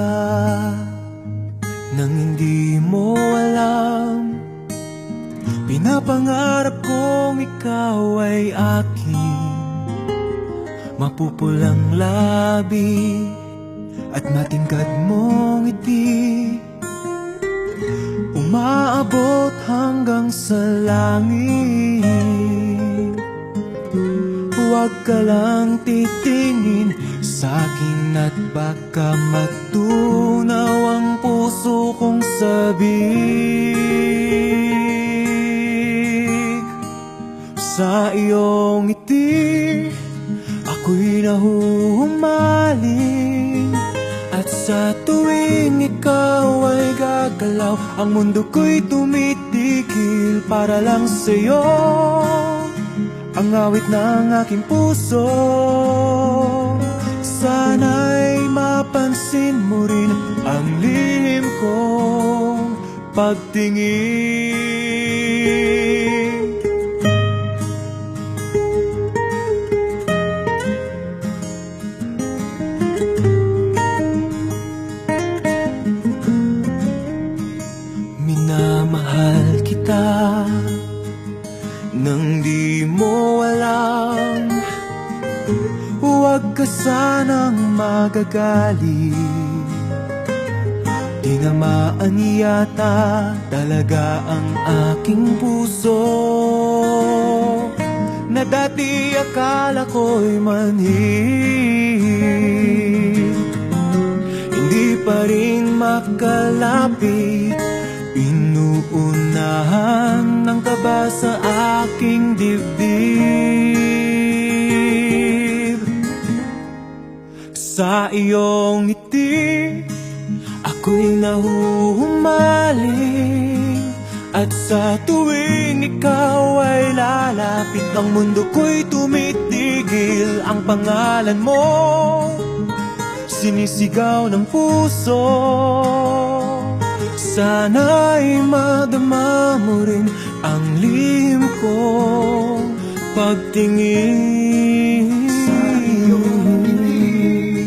ka nang hindi mo alam. Pinapangarap kong ikaw ay aking mapupulang labi at matingkad mong ngiti, umaabot hanggang sa langit. Huwag ka lang titingin sa'kin at baka matunaw ang puso kong sabik. Sa iyong ngiti ako'y nahuhumaling, at sa tuwing ikaw ay gagalaw, ang mundo ko'y tumitigil para lang sa'yo. Ang awit ng aking puso, sana'y mapansin mo rin ang lihim kong pagtingin. Minamahal kita nang di mo alam. Huwag ka sanang magagalit, tinamaan yata talaga ang aking puso, na dati akala ko'y manhid. Hindi pa rin makalapit, inuunahan ng kaba sa aking dibdib. Sa iyong ngiti ako'y nahuhumaling, at sa tuwing ikaw ay lalapit, ang mundo ko'y tumitigil. Ang pangalan mo sinisigaw ng puso, sana'y madama mo rin ang lihim kong pagtingin. Sa iyong ngiti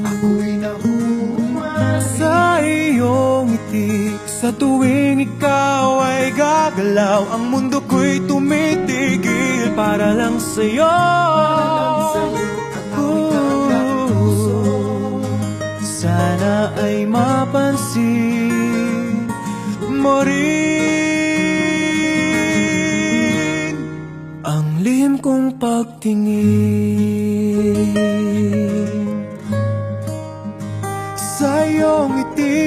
ako'y nahuhumaling, sa iyong ngiti sa tuwing ikaw ay gagalaw, ang mundo ko'y tumitigil para lang sa'yo. Sana ay mapansin mo rin ang lihim kong pagtingin. Sa iyong ngiti